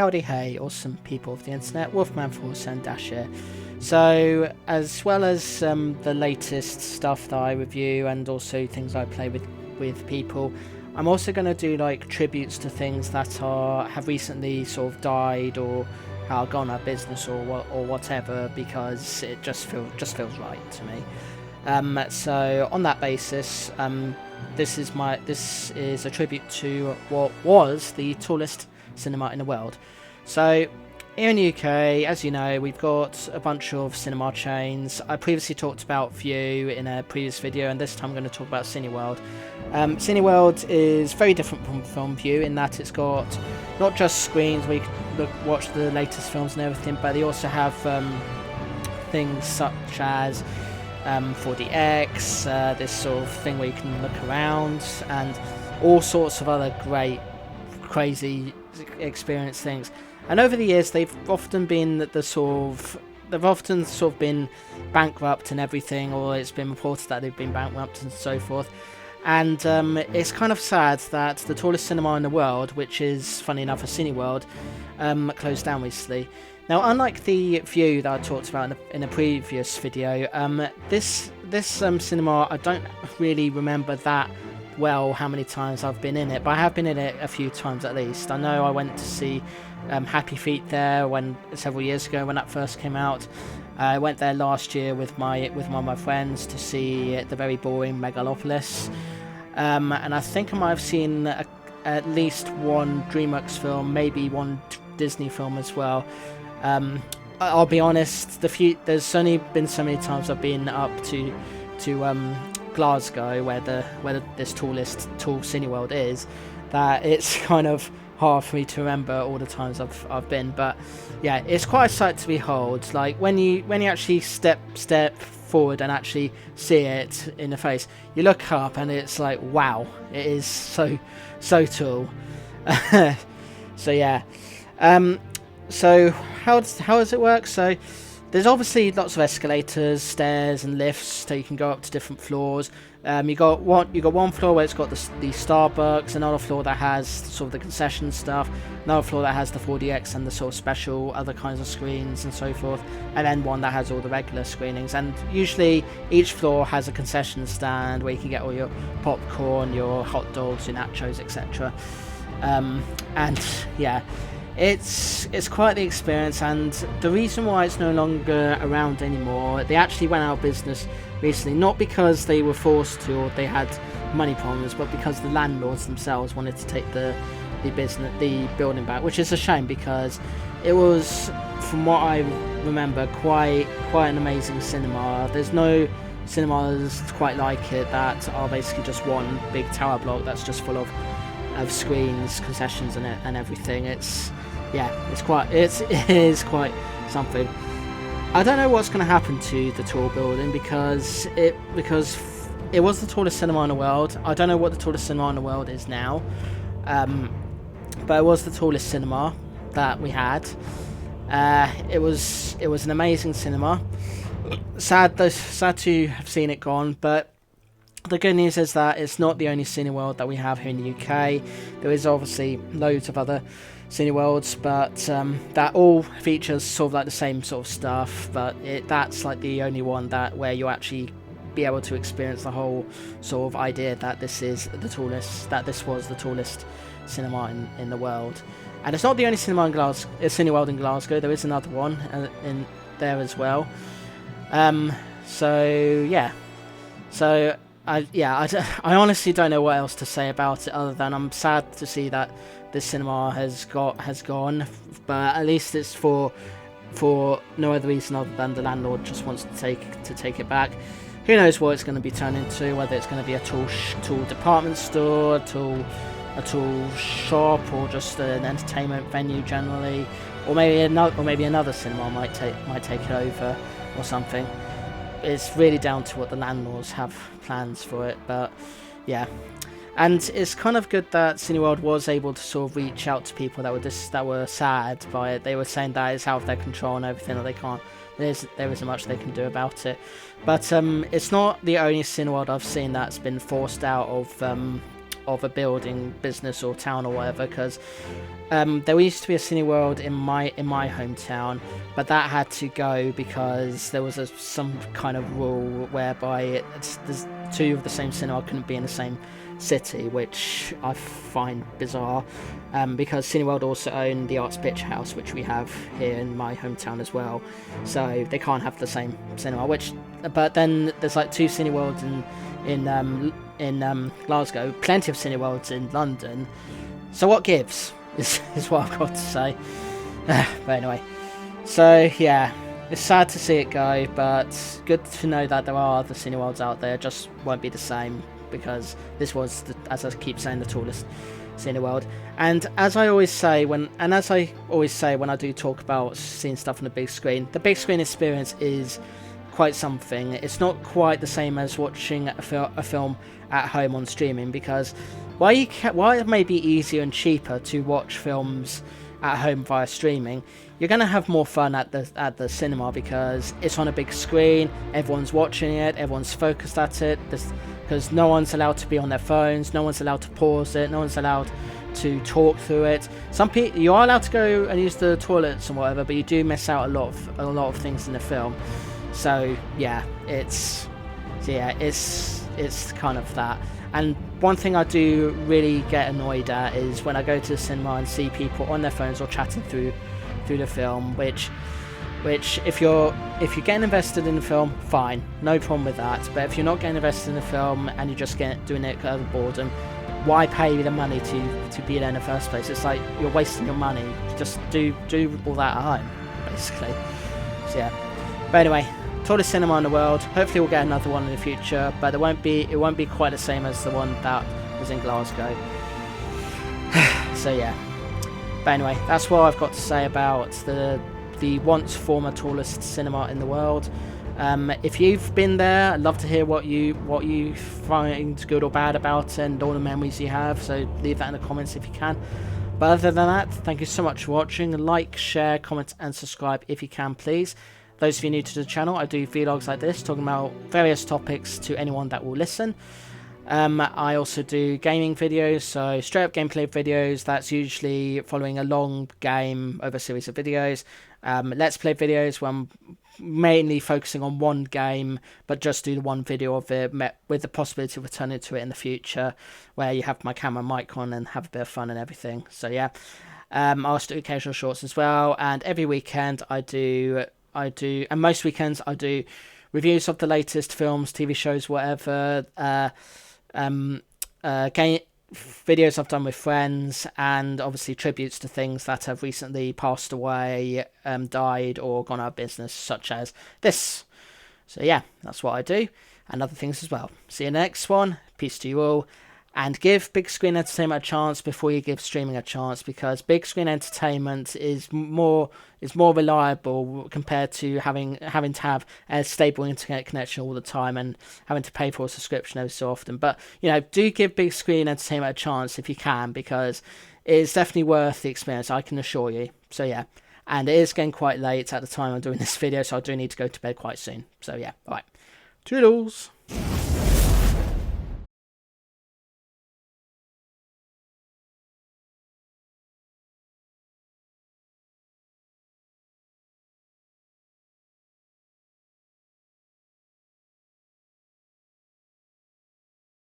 howdy hey, awesome people of the internet, Wolfman47 here. So, as well as the latest stuff that I review and also things I play with people, I'm also going to do like tributes to things that have recently sort of died or are gone out of business or whatever, because it just feels right to me. So on that basis, this is a tribute to what was the tallest cinema in the world. So here in the UK, as you know, we've got a bunch of cinema chains. I previously talked about View in a previous video, and this time I'm going to talk about Cineworld. Cineworld is very different from View in that it's got not just screens where you can watch the latest films and everything, but they also have things such as 4DX, this sort of thing where you can look around, and all sorts of other great, crazy experience things. And over the years, they've often been been bankrupt and everything, or it's been reported that they've been bankrupt and so forth. And it's kind of sad that the tallest cinema in the world, which is, funny enough, a Cineworld, closed down recently. Now, unlike the View that I talked about in a previous video, this cinema, I don't really remember that well how many times I've been in it, but I have been in it a few times at least. I know I went to see Happy Feet there several years ago when that first came out. I went there last year with one of my friends to see the very boring Megalopolis, and I think I might have seen at least one DreamWorks film, maybe one Disney film as well. I'll be honest, there's only been so many times I've been up to Glasgow, where this tall Cineworld is, that it's kind of hard for me to remember all the times I've been. But yeah, it's quite a sight to behold. Like when you actually step forward and actually see it in the face, you look up and it's like, wow, it is so tall. So yeah. So how does it work? So there's obviously lots of escalators, stairs, and lifts, so you can go up to different floors. You got one floor where it's got the Starbucks, another floor that has sort of the concession stuff, another floor that has the 4DX and the sort of special other kinds of screens and so forth, and then one that has all the regular screenings. And usually each floor has a concession stand where you can get all your popcorn, your hot dogs, your nachos, etc. And yeah, it's quite the experience. And the reason why it's no longer around anymore, they actually went out of business recently, not because they were forced to or they had money problems, but because the landlords themselves wanted to take the building back, which is a shame, because it was, from what I remember, quite an amazing cinema. There's no cinemas quite like it that are basically just one big tower block that's just full of screens, concessions, and everything. It is quite something. I don't know what's going to happen to the tall building, because it was the tallest cinema in the world. I don't know what the tallest cinema in the world is now, but it was the tallest cinema that we had. It was an amazing cinema. Sad to have seen it gone, but the good news is that it's not the only Cineworld that we have here in the UK. There is obviously loads of other Cineworlds, but that all features sort of like the same sort of stuff, but that's like the only one where you actually be able to experience the whole sort of idea that this was the tallest cinema in the world. And it's not the only Cineworld in Glasgow. There is another one in there as well. I honestly don't know what else to say about it, other than I'm sad to see that this cinema has gone, but at least it's for no other reason other than the landlord just wants to take it back. Who knows what it's going to be turned into, whether it's going to be a tall department store, a tall shop, or just an entertainment venue generally, or maybe another cinema might take it over or something. It's really down to what the landlords have plans for it, but yeah. And it's kind of good that Cineworld was able to sort of reach out to people that were sad by it. They were saying that it's out of their control and everything, that there isn't much they can do about it. But it's not the only Cineworld I've seen that's been forced out of of a building, business or town or whatever, because there used to be a Cineworld in my hometown, but that had to go because there was some kind of rule whereby there's two of the same cinema couldn't be in the same city, which I find bizarre, because Cineworld also own the Arts Picture House, which we have here in my hometown as well, so they can't have the same cinema. But then there's like two Cineworlds in Glasgow, plenty of Cineworlds in London. So what gives is what I've got to say. But anyway, so yeah, it's sad to see it go, but good to know that there are other Cineworlds out there. Just won't be the same, because this was, as I keep saying, the tallest Cineworld. And as I always say when I do talk about seeing stuff on the big screen experience is quite something. It's not quite the same as watching a film at home on streaming, because while it may be easier and cheaper to watch films at home via streaming, you're going to have more fun at the cinema, because it's on a big screen, everyone's watching it, everyone's focused at it, because no one's allowed to be on their phones, no one's allowed to pause it, no one's allowed to talk through it. Some people, you are allowed to go and use the toilets and whatever, but you do miss out a lot of things in the film. So yeah, it's kind of that. And one thing I do really get annoyed at is when I go to the cinema and see people on their phones or chatting through the film, which if you're getting invested in the film, fine, no problem with that. But if you're not getting invested in the film and you're just doing it out of boredom, why pay the money to be there in the first place? It's like you're wasting your money. Just do all that at home, basically. So yeah. But anyway, tallest cinema in the world. Hopefully we'll get another one in the future, but it won't be quite the same as the one that was in Glasgow. So yeah. But anyway, that's what I've got to say about the once former tallest cinema in the world. If you've been there, I'd love to hear what you find good or bad about it and all the memories you have, so leave that in the comments if you can. But other than that, thank you so much for watching. Like, share, comment and subscribe if you can, please. Those of you new to the channel, I do vlogs like this talking about various topics to anyone that will listen. I also do gaming videos, so straight up gameplay videos. That's usually following a long game over a series of videos. Let's play videos where I'm mainly focusing on one game, but just do the one video of it, with the possibility of returning to it in the future, where you have my camera and mic on and have a bit of fun and everything. So yeah, I also do occasional shorts as well, and every weekend I do, and most weekends I do reviews of the latest films, TV shows, whatever, game videos I've done with friends, and obviously tributes to things that have recently passed away, died, or gone out of business, such as this. So yeah, that's what I do, and other things as well. See you in the next one. Peace to you all. And give big screen entertainment a chance before you give streaming a chance, because big screen entertainment is more reliable compared to having to have a stable internet connection all the time and having to pay for a subscription every so often. But do give big screen entertainment a chance if you can, because it is definitely worth the experience, I can assure you. So yeah, and it is getting quite late at the time I'm doing this video, so I do need to go to bed quite soon. So yeah, all right, toodles.